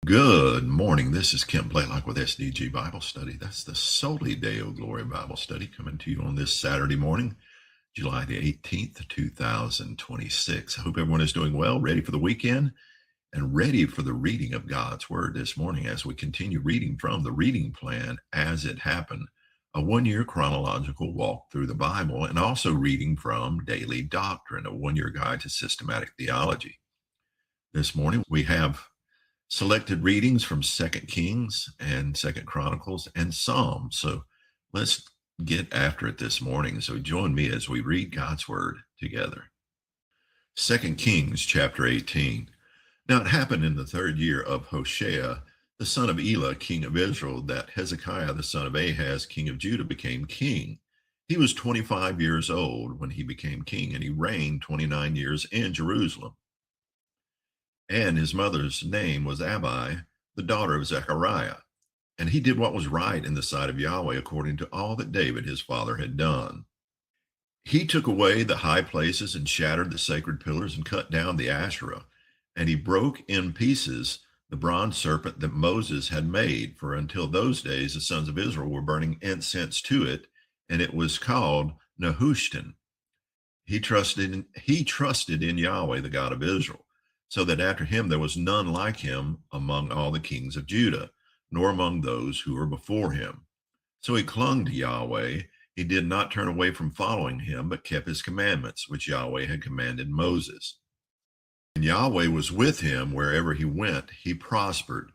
Good morning. This is Kent Blaylock with SDG Bible Study. That's the Soli Deo Glory Bible Study coming to you on this Saturday morning, July the 18th, 2026. I hope everyone is doing well, ready for the weekend, and ready for the reading of God's Word this morning as we continue reading from the reading plan As It Happened, a one-year chronological walk through the Bible, and also reading from Daily Doctrine, a one-year guide to systematic theology. This morning we have selected readings from 2 Kings and 2 Chronicles and Psalms. So let's get after it this morning. So join me as we read God's Word together. 2 Kings chapter 18. Now it happened in the third year of Hoshea, the son of Elah, king of Israel, that Hezekiah, the son of Ahaz, king of Judah, became king. He was 25 years old when he became king, and he reigned 29 years in Jerusalem. And his mother's name was Abi, the daughter of Zechariah. And he did what was right in the sight of Yahweh, according to all that David his father had done. He took away the high places and shattered the sacred pillars and cut down the Asherah. And he broke in pieces the bronze serpent that Moses had made, for until those days the sons of Israel were burning incense to it, and it was called Nehushtan. He trusted in Yahweh, the God of Israel, so that after him there was none like him among all the kings of Judah, nor among those who were before him. So he clung to Yahweh. He did not turn away from following him, but kept his commandments, which Yahweh had commanded Moses. And Yahweh was with him wherever he went. He prospered.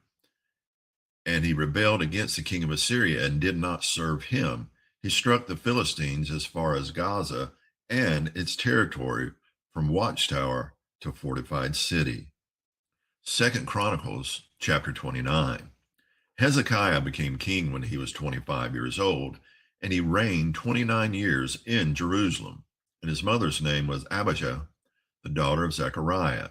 And he rebelled against the king of Assyria and did not serve him. He struck the Philistines as far as Gaza and its territory, from watchtower to fortified city. 2 Chronicles chapter 29. Hezekiah became king when he was 25 years old, and he reigned 29 years in Jerusalem. And his mother's name was Abijah, the daughter of Zechariah. And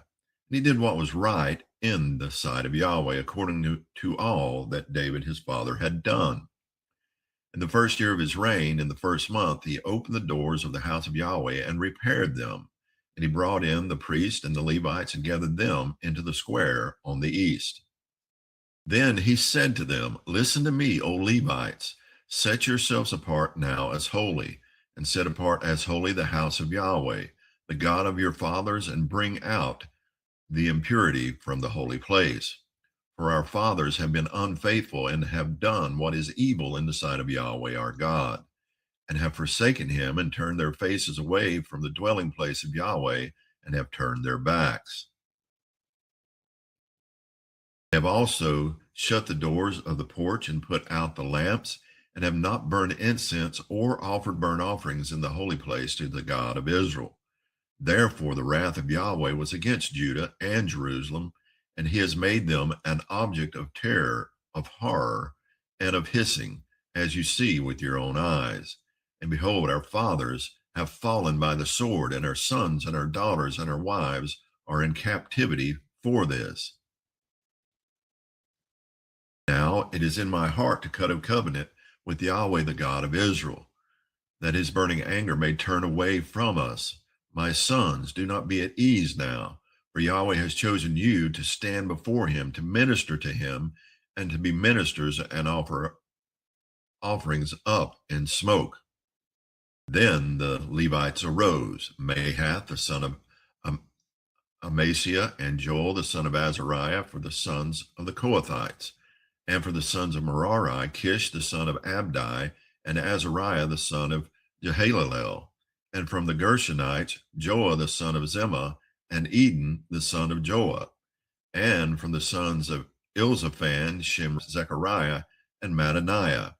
he did what was right in the sight of Yahweh, according to all that David his father had done. In the first year of his reign, in the first month, he opened the doors of the house of Yahweh and repaired them. And he brought in the priests and the Levites and gathered them into the square on the east. Then he said to them, "Listen to me, O Levites, set yourselves apart now as holy, and set apart as holy the house of Yahweh, the God of your fathers, and bring out the impurity from the holy place. For our fathers have been unfaithful and have done what is evil in the sight of Yahweh our God, and have forsaken him and turned their faces away from the dwelling place of Yahweh, and have turned their backs. They have also shut the doors of the porch and put out the lamps, and have not burned incense or offered burnt offerings in the holy place to the God of Israel. Therefore the wrath of Yahweh was against Judah and Jerusalem, and he has made them an object of terror, of horror, and of hissing, as you see with your own eyes. And behold, our fathers have fallen by the sword, and our sons and our daughters and our wives are in captivity for this. Now it is in my heart to cut a covenant with Yahweh, the God of Israel, that his burning anger may turn away from us. My sons, do not be at ease now, for Yahweh has chosen you to stand before him, to minister to him, and to be ministers and offer offerings up in smoke." Then the Levites arose, Mahath, the son of Amasiah, and Joel, the son of Azariah, for the sons of the Kohathites. And for the sons of Merari, Kish, the son of Abdi, and Azariah, the son of Jehalelel. And from the Gershonites, Joah, the son of Zimmah, and Eden, the son of Joah. And from the sons of Elzaphan, Zechariah, and Mattaniah.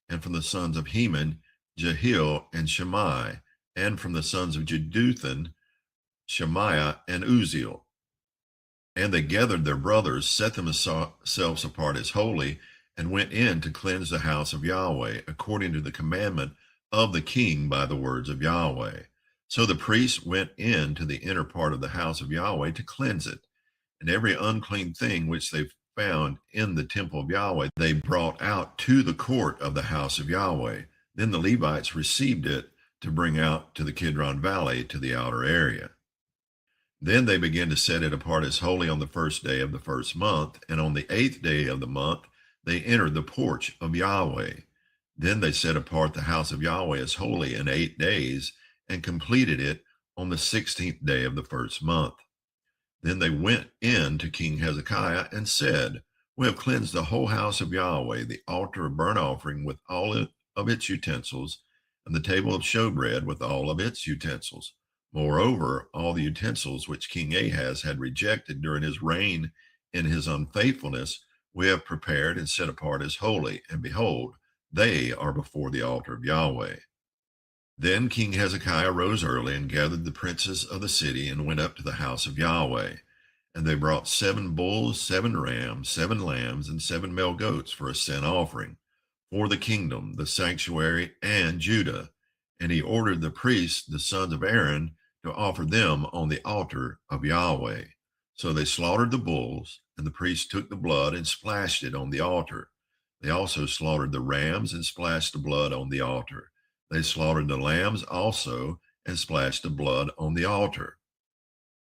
And from the sons of Heman, Jehiel and Shammai, and from the sons of Jeduthun, Shemaiah and Uzziel. And they gathered their brothers, set themselves apart as holy, and went in to cleanse the house of Yahweh, according to the commandment of the king by the words of Yahweh. So the priests went in to the inner part of the house of Yahweh to cleanse it. And every unclean thing which they found in the temple of Yahweh, they brought out to the court of the house of Yahweh. Then the Levites received it to bring out to the Kidron Valley to the outer area. Then they began to set it apart as holy on the first day of the first month, and on the 8th day of the month they entered the porch of Yahweh. Then they set apart the house of Yahweh as holy in 8 days, and completed it on the 16th day of the first month. Then they went in to King Hezekiah and said, "We have cleansed the whole house of Yahweh, the altar of burnt offering with all of its utensils, and the table of showbread with all of its utensils. Moreover, all the utensils which King Ahaz had rejected during his reign in his unfaithfulness, we have prepared and set apart as holy, and behold, they are before the altar of Yahweh." Then King Hezekiah rose early and gathered the princes of the city and went up to the house of Yahweh. And they brought 7 bulls, 7 rams, 7 lambs, and 7 male goats for a sin offering for the kingdom, the sanctuary, and Judah. And he ordered the priests, the sons of Aaron, to offer them on the altar of Yahweh. So they slaughtered the bulls, and the priests took the blood and splashed it on the altar. They also slaughtered the rams and splashed the blood on the altar. They slaughtered the lambs also and splashed the blood on the altar.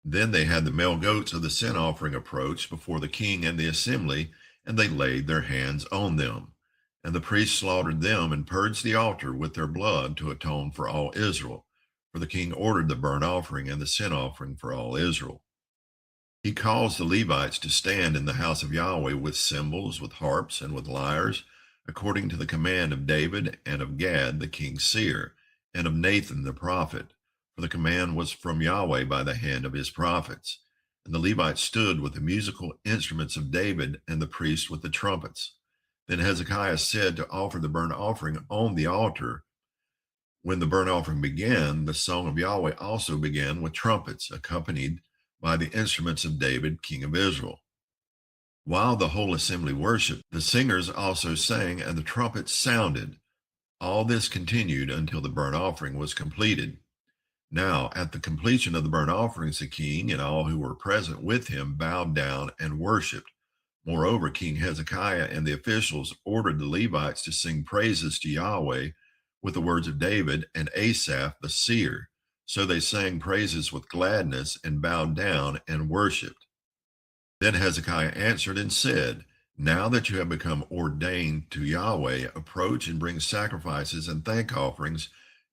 Then they had the male goats of the sin offering approach before the king and the assembly, and they laid their hands on them. And the priests slaughtered them and purged the altar with their blood to atone for all Israel. For the king ordered the burnt offering and the sin offering for all Israel. He caused the Levites to stand in the house of Yahweh with cymbals, with harps, and with lyres, according to the command of David and of Gad the king's seer, and of Nathan the prophet. For the command was from Yahweh by the hand of his prophets. And the Levites stood with the musical instruments of David, and the priests with the trumpets. Then Hezekiah said to offer the burnt offering on the altar. When the burnt offering began, the song of Yahweh also began with trumpets, accompanied by the instruments of David, king of Israel. While the whole assembly worshiped, the singers also sang, and the trumpets sounded. All this continued until the burnt offering was completed. Now, at the completion of the burnt offerings, the king and all who were present with him bowed down and worshipped. Moreover, King Hezekiah and the officials ordered the Levites to sing praises to Yahweh with the words of David and Asaph the seer. So they sang praises with gladness and bowed down and worshipped. Then Hezekiah answered and said, "Now that you have become ordained to Yahweh, approach and bring sacrifices and thank offerings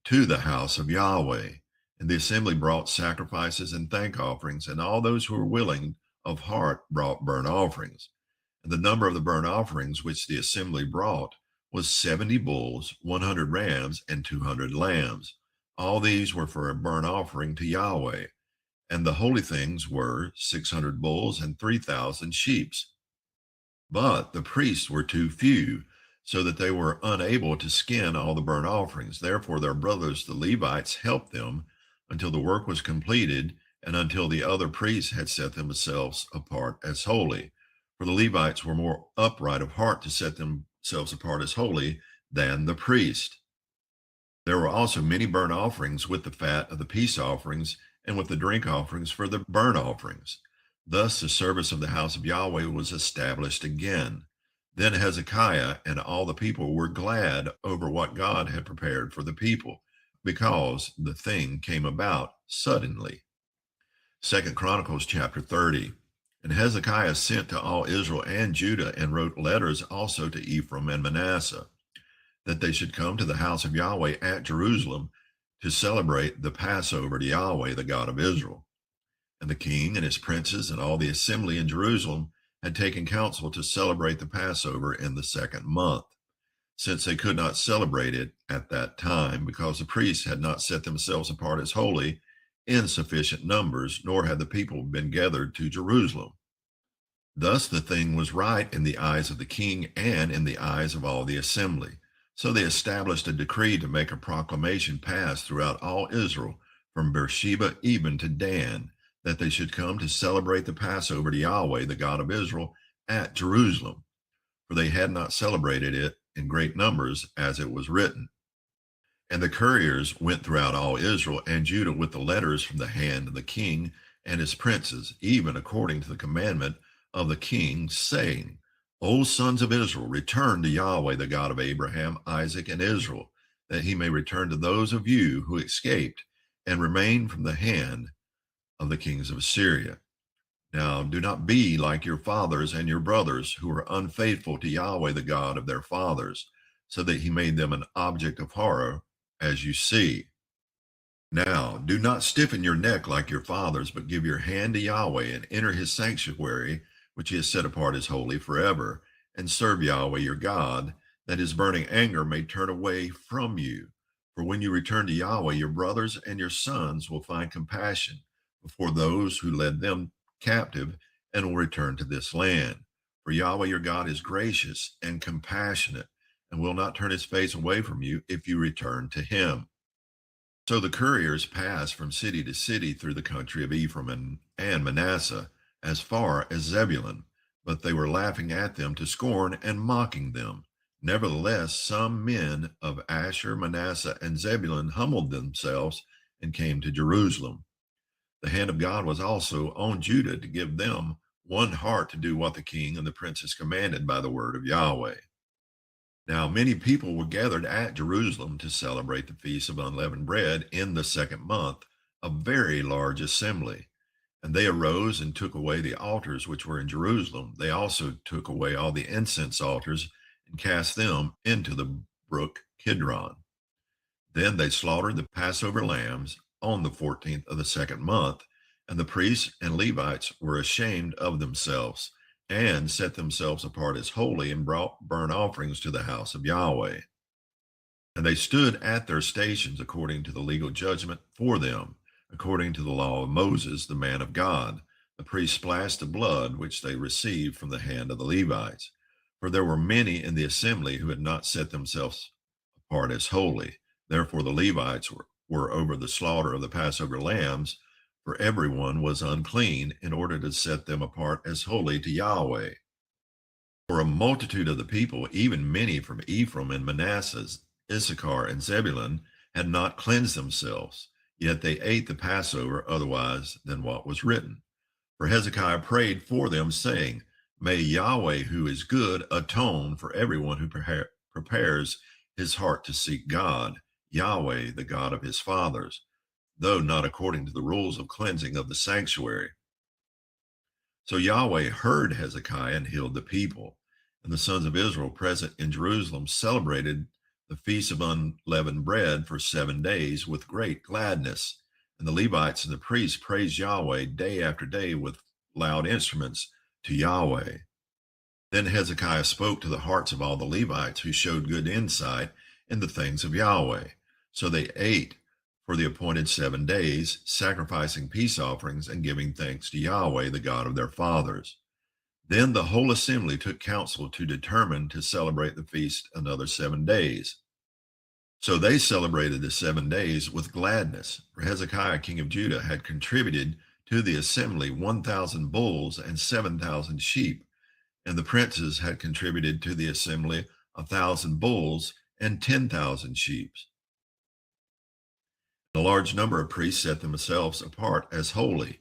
to the house of Yahweh." And the assembly brought sacrifices and thank offerings, and all those who were willing of heart brought burnt offerings. And the number of the burnt offerings which the assembly brought was 70 bulls, 100 rams, and 200 lambs. All these were for a burnt offering to Yahweh. And the holy things were 600 bulls and 3,000 sheep. But the priests were too few, so that they were unable to skin all the burnt offerings. Therefore their brothers, the Levites, helped them until the work was completed, and until the other priests had set themselves apart as holy. For the Levites were more upright of heart to set themselves apart as holy than the priest. There were also many burnt offerings with the fat of the peace offerings and with the drink offerings for the burnt offerings. Thus the service of the house of Yahweh was established again. Then Hezekiah and all the people were glad over what God had prepared for the people, because the thing came about suddenly. 2 Chronicles chapter 30. And Hezekiah sent to all Israel and Judah and wrote letters also to Ephraim and Manasseh, that they should come to the house of Yahweh at Jerusalem to celebrate the Passover to Yahweh, the God of Israel. And the king and his princes and all the assembly in Jerusalem had taken counsel to celebrate the Passover in the 2nd month, since they could not celebrate it at that time, because the priests had not set themselves apart as holy in sufficient numbers, nor had the people been gathered to Jerusalem. Thus the thing was right in the eyes of the king and in the eyes of all the assembly. So they established a decree to make a proclamation pass throughout all Israel, from Beersheba even to Dan, that they should come to celebrate the Passover to Yahweh, the God of Israel, at Jerusalem. For they had not celebrated it in great numbers, as it was written. And the couriers went throughout all Israel and Judah with the letters from the hand of the king and his princes, even according to the commandment of the king, saying, "O sons of Israel, return to Yahweh, the God of Abraham, Isaac, and Israel, that he may return to those of you who escaped and remained from the hand of the kings of Assyria. Now do not be like your fathers and your brothers, who were unfaithful to Yahweh, the God of their fathers, so that he made them an object of horror, as you see. Now, do not stiffen your neck like your fathers, but give your hand to Yahweh and enter his sanctuary, which he has set apart as holy forever, and serve Yahweh your God, that his burning anger may turn away from you. For when you return to Yahweh, your brothers and your sons will find compassion before those who led them captive and will return to this land. For Yahweh your God is gracious and compassionate and will not turn his face away from you if you return to him. So the couriers passed from city to city through the country of Ephraim and Manasseh as far as Zebulun, but they were laughing at them to scorn and mocking them. Nevertheless, some men of Asher, Manasseh, and Zebulun humbled themselves and came to Jerusalem. The hand of God was also on Judah to give them one heart to do what the king and the princes commanded by the word of Yahweh. Now, many people were gathered at Jerusalem to celebrate the Feast of Unleavened Bread in the second month, a very large assembly. And they arose and took away the altars which were in Jerusalem. They also took away all the incense altars and cast them into the brook Kidron. Then they slaughtered the Passover lambs on the 14th of the second month, and the priests and Levites were ashamed of themselves and set themselves apart as holy and brought burnt offerings to the house of Yahweh. And they stood at their stations according to the legal judgment for them, according to the law of Moses, the man of God. The priests splashed the blood which they received from the hand of the Levites. For there were many in the assembly who had not set themselves apart as holy. Therefore the Levites were over the slaughter of the Passover lambs, for everyone was unclean, in order to set them apart as holy to Yahweh. For a multitude of the people, even many from Ephraim and Manasseh, Issachar and Zebulun, had not cleansed themselves, yet they ate the Passover otherwise than what was written. For Hezekiah prayed for them, saying, May Yahweh, who is good, atone for everyone who prepares his heart to seek God, Yahweh, the God of his fathers, though not according to the rules of cleansing of the sanctuary. So Yahweh heard Hezekiah and healed the people. And the sons of Israel present in Jerusalem celebrated the Feast of Unleavened Bread for 7 days with great gladness. And the Levites and the priests praised Yahweh day after day with loud instruments to Yahweh. Then Hezekiah spoke to the hearts of all the Levites, who showed good insight in the things of Yahweh. So they ate for the appointed 7 days, sacrificing peace offerings and giving thanks to Yahweh, the God of their fathers. Then the whole assembly took counsel to determine to celebrate the feast another 7 days. So they celebrated the 7 days with gladness, for Hezekiah, king of Judah, had contributed to the assembly 1,000 bulls and 7,000 sheep, and the princes had contributed to the assembly 1,000 bulls and 10,000 sheep. A large number of priests set themselves apart as holy.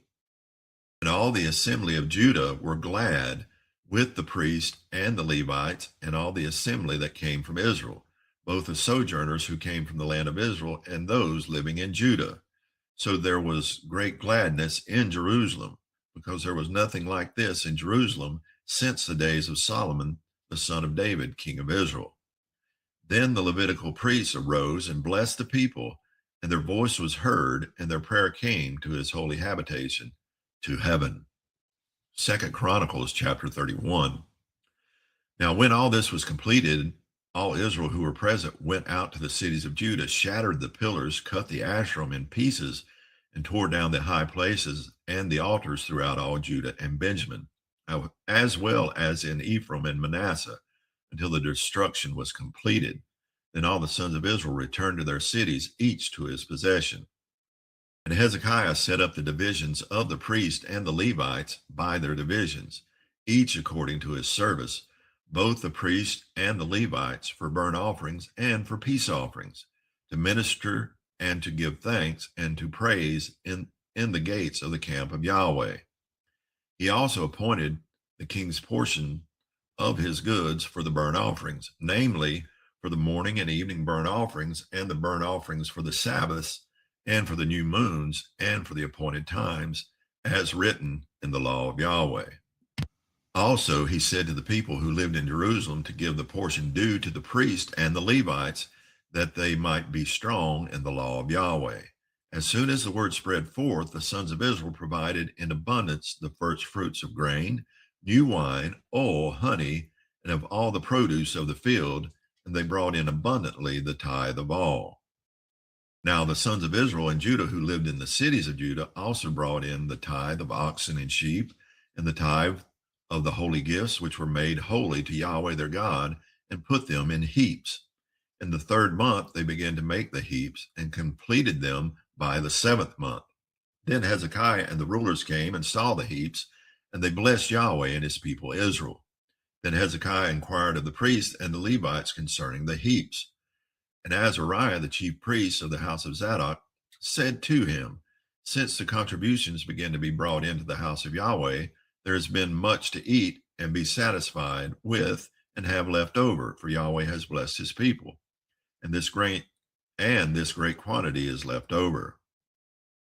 And all the assembly of Judah were glad with the priests and the Levites and all the assembly that came from Israel, both the sojourners who came from the land of Israel and those living in Judah. So there was great gladness in Jerusalem, because there was nothing like this in Jerusalem since the days of Solomon, the son of David, king of Israel. Then the Levitical priests arose and blessed the people, and their voice was heard, and their prayer came to his holy habitation, to heaven. 2 Chronicles chapter 31. Now when all this was completed, all Israel who were present went out to the cities of Judah, shattered the pillars, cut the Asherim in pieces, and tore down the high places and the altars throughout all Judah and Benjamin, as well as in Ephraim and Manasseh, until the destruction was completed. Then all the sons of Israel returned to their cities, each to his possession. And Hezekiah set up the divisions of the priests and the Levites by their divisions, each according to his service, both the priests and the Levites for burnt offerings and for peace offerings, to minister and to give thanks and to praise in the gates of the camp of Yahweh. He also appointed the king's portion of his goods for the burnt offerings, namely for the morning and evening burnt offerings and the burnt offerings for the Sabbaths and for the new moons, and for the appointed times, as written in the law of Yahweh. Also, he said to the people who lived in Jerusalem to give the portion due to the priests and the Levites, that they might be strong in the law of Yahweh. As soon as the word spread forth, the sons of Israel provided in abundance the first fruits of grain, new wine, oil, honey, and of all the produce of the field, and they brought in abundantly the tithe of all. Now the sons of Israel and Judah who lived in the cities of Judah also brought in the tithe of oxen and sheep, and the tithe of the holy gifts which were made holy to Yahweh their God, and put them in heaps. In the 3rd month they began to make the heaps, and completed them by the 7th month. Then Hezekiah and the rulers came and saw the heaps, and they blessed Yahweh and his people Israel. Then Hezekiah inquired of the priests and the Levites concerning the heaps. And Azariah, the chief priest of the house of Zadok, said to him, since the contributions began to be brought into the house of Yahweh, there has been much to eat and be satisfied with and have left over, for Yahweh has blessed his people. And this great quantity is left over.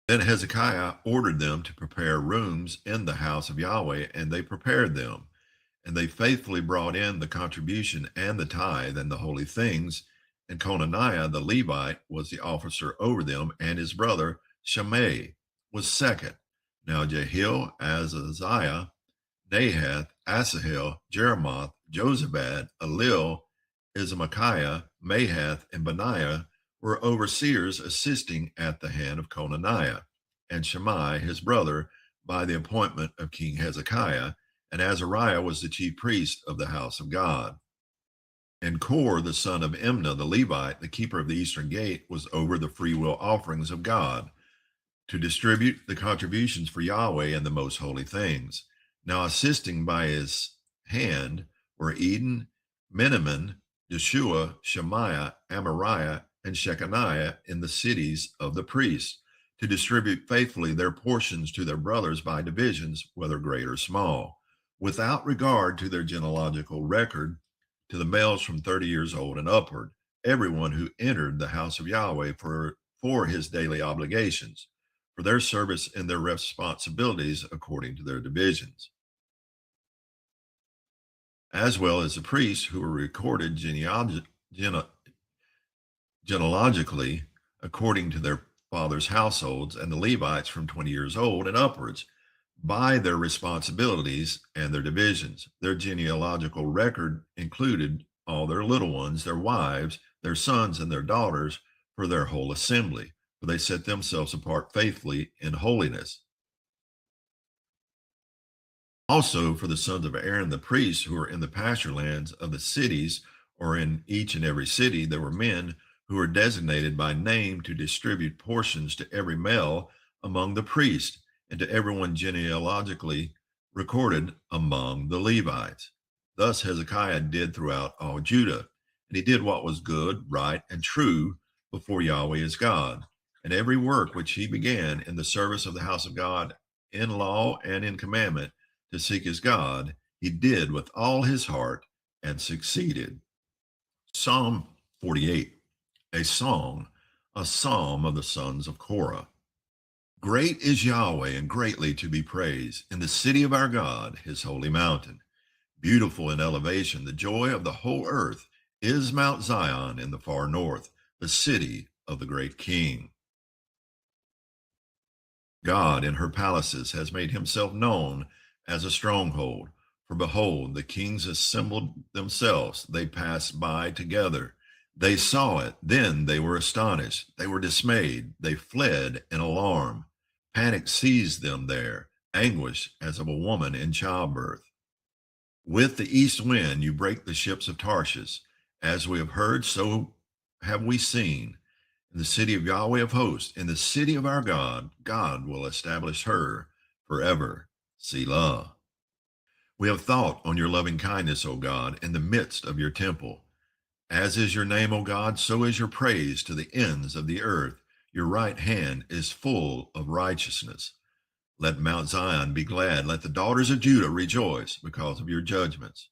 Then Hezekiah ordered them to prepare rooms in the house of Yahweh, and they prepared them. And they faithfully brought in the contribution and the tithe and the holy things. And Conaniah the Levite was the officer over them, and his brother Shimei was second. Now Jehiel, Azaziah, Nahath, Asahel, Jeremoth, Jozabad, Elil, Ismachiah, Mahath, and Benaiah were overseers assisting at the hand of Conaniah, and Shimei his brother by the appointment of King Hezekiah, and Azariah was the chief priest of the house of God. And Kor, the son of Imnah, the Levite, the keeper of the eastern gate, was over the freewill offerings of God, to distribute the contributions for Yahweh and the most holy things. Now assisting by his hand were Eden, Menamin, Yeshua, Shemaiah, Amariah, and Shechaniah in the cities of the priests, to distribute faithfully their portions to their brothers by divisions, whether great or small, without regard to their genealogical record, to the males from 30 years old and upward, everyone who entered the house of Yahweh for his daily obligations, for their service and their responsibilities according to their divisions, as well as the priests who were recorded genealogically according to their fathers' households, and the Levites from 20 years old and upwards, by their responsibilities and their divisions. Their genealogical record included all their little ones, their wives, their sons, and their daughters for their whole assembly, for they set themselves apart faithfully in holiness. Also for the sons of Aaron the priests who were in the pasture lands of the cities, or in each and every city, there were men who were designated by name to distribute portions to every male among the priests, and to everyone genealogically recorded among the Levites. Thus Hezekiah did throughout all Judah, and he did what was good, right, and true before Yahweh his God. And every work which he began in the service of the house of God, in law and in commandment, to seek his God, he did with all his heart and succeeded. Psalm 48, a song, a psalm of the sons of Korah. Great is Yahweh and greatly to be praised in the city of our God, his holy mountain. Beautiful in elevation, the joy of the whole earth is Mount Zion in the far north, the city of the great King. God in her palaces has made himself known as a stronghold. For behold, the kings assembled themselves. They passed by together. They saw it. Then they were astonished. They were dismayed. They fled in alarm. Panic seized them there, anguish as of a woman in childbirth. With the east wind you break the ships of Tarshish. As we have heard, so have we seen. In the city of Yahweh of hosts, in the city of our God, God will establish her forever. Selah. We have thought on your loving kindness, O God, in the midst of your temple. As is your name, O God, so is your praise to the ends of the earth. Your right hand is full of righteousness. Let Mount Zion be glad. Let the daughters of Judah rejoice because of your judgments.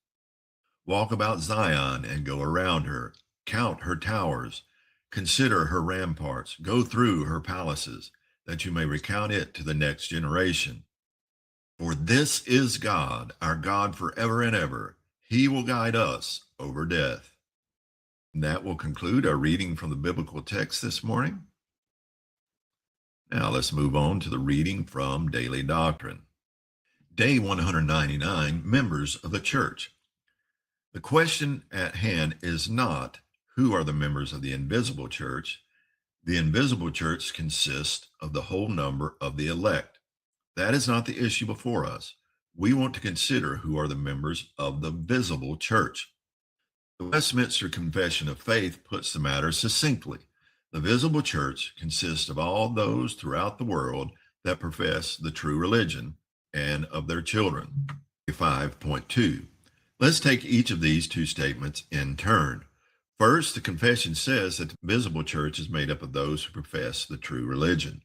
Walk about Zion and go around her. Count her towers. Consider her ramparts, go through her palaces, that you may recount it to the next generation. For this is God, our God forever and ever. He will guide us over death. And that will conclude our reading from the biblical text this morning. Now let's move on to the reading from Daily Doctrine. Day 199, members of the church. The question at hand is not who are the members of the invisible church. The invisible church consists of the whole number of the elect. That is not the issue before us. We want to consider who are the members of the visible church. The Westminster Confession of Faith puts the matter succinctly. The visible church consists of all those throughout the world that profess the true religion and of their children. 5.2. Let's take each of these two statements in turn. First, the confession says that the visible church is made up of those who profess the true religion.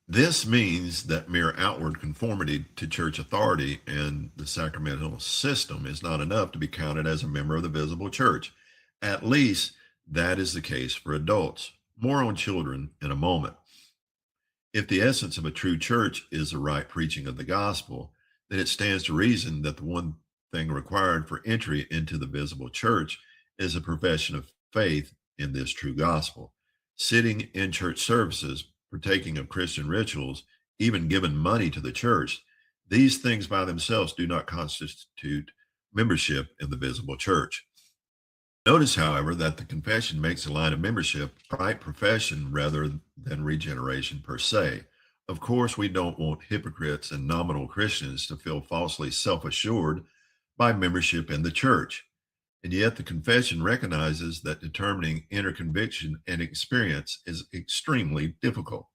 This means that mere outward conformity to church authority and the sacramental system is not enough to be counted as a member of the visible church. At least that is the case for adults. More on children in a moment. If the essence of a true church is the right preaching of the gospel, then it stands to reason that the one thing required for entry into the visible church is a profession of faith in this true gospel. Sitting in church services, partaking of Christian rituals, even giving money to the church, these things by themselves do not constitute membership in the visible church. Notice, however, that the confession makes a line of membership right profession rather than regeneration per se. Of course, we don't want hypocrites and nominal Christians to feel falsely self-assured by membership in the church. And yet the confession recognizes that determining inner conviction and experience is extremely difficult.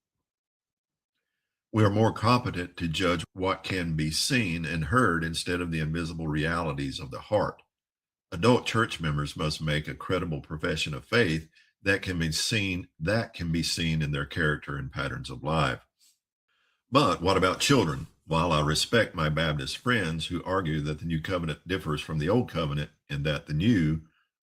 We are more competent to judge what can be seen and heard instead of the invisible realities of the heart. Adult church members must make a credible profession of faith that can be seen in their character and patterns of life. But what about children? While I respect my Baptist friends who argue that the new covenant differs from the old covenant and that the new,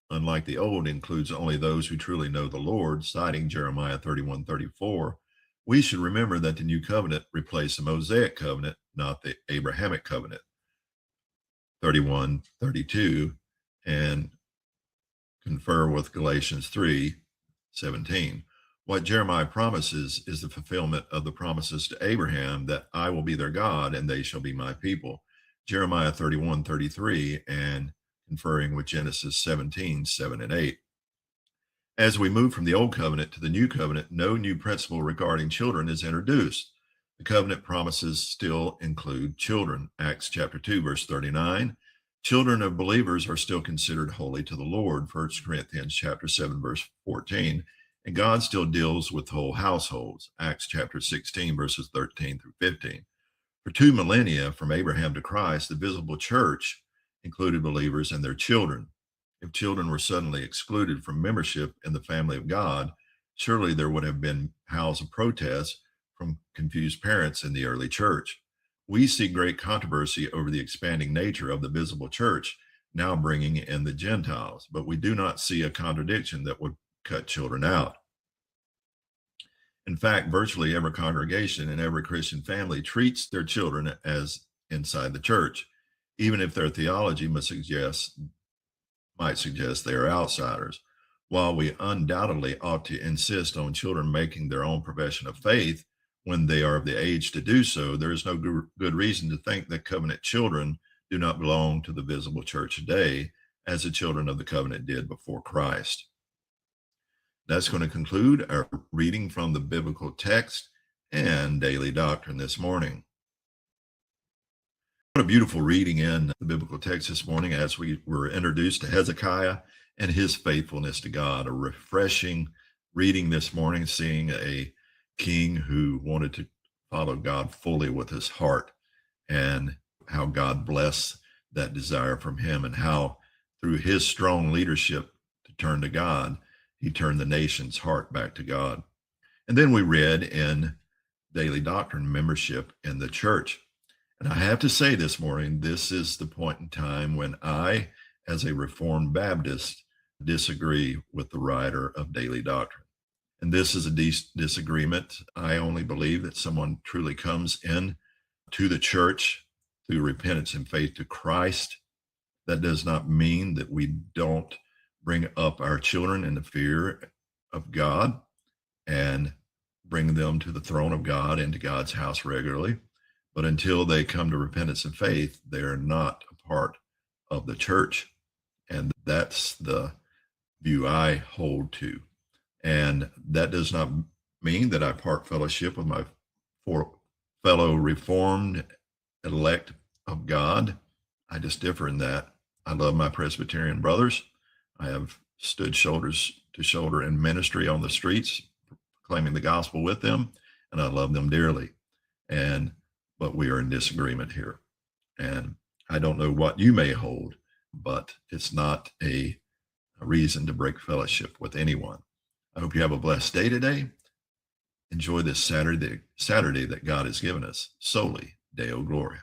unlike the old, includes only those who truly know the Lord, citing Jeremiah 31:34, we should remember that the new covenant replaced the Mosaic covenant, not the Abrahamic covenant. 31:32, and confer with Galatians 3:17. What Jeremiah promises is the fulfillment of the promises to Abraham that I will be their God and they shall be my people. Jeremiah 31:33, and conferring with Genesis 17:7 and 8. As we move from the old covenant to the new covenant, no new principle regarding children is introduced. The covenant promises still include children. Acts chapter 2, verse 39. Children of believers are still considered holy to the Lord. 1 Corinthians chapter 7, verse 14. And God still deals with whole households. Acts chapter 16, verses 13 through 15. For 2 millennia, from Abraham to Christ, the visible church included believers and their children. If children were suddenly excluded from membership in the family of God, surely there would have been howls of protest from confused parents in the early church. We see great controversy over the expanding nature of the visible church, now bringing in the Gentiles, but we do not see a contradiction that would cut children out. In fact, virtually every congregation and every Christian family treats their children as inside the church, even if their theology might suggest they are outsiders. While we undoubtedly ought to insist on children making their own profession of faith when they are of the age to do so, there is no good reason to think that covenant children do not belong to the visible church today, as the children of the covenant did before Christ. That's going to conclude our reading from the biblical text and daily doctrine this morning. What a beautiful reading in the biblical text this morning as we were introduced to Hezekiah and his faithfulness to God. A refreshing reading this morning, seeing a king who wanted to follow God fully with his heart, and how God blessed that desire from him, and how through his strong leadership to turn to God, he turned the nation's heart back to God. And then we read in Daily Doctrine, membership in the church. And I have to say this morning, this is the point in time when I, as a Reformed Baptist, disagree with the writer of Daily Doctrine. And this is a disagreement. I only believe that someone truly comes in to the church through repentance and faith to Christ. That does not mean that we don't bring up our children in the fear of God and bring them to the throne of God and to God's house regularly. But until they come to repentance and faith, they are not a part of the church. And that's the view I hold to. And that does not mean that I part fellowship with my fellow Reformed elect of God. I just differ in that. I love my Presbyterian brothers. I have stood shoulders to shoulder in ministry on the streets, proclaiming the gospel with them, and I love them dearly. But we are in disagreement here. And I don't know what you may hold, but it's not a reason to break fellowship with anyone. I hope you have a blessed day today. Enjoy this Saturday that God has given us, solely Deo Gloria.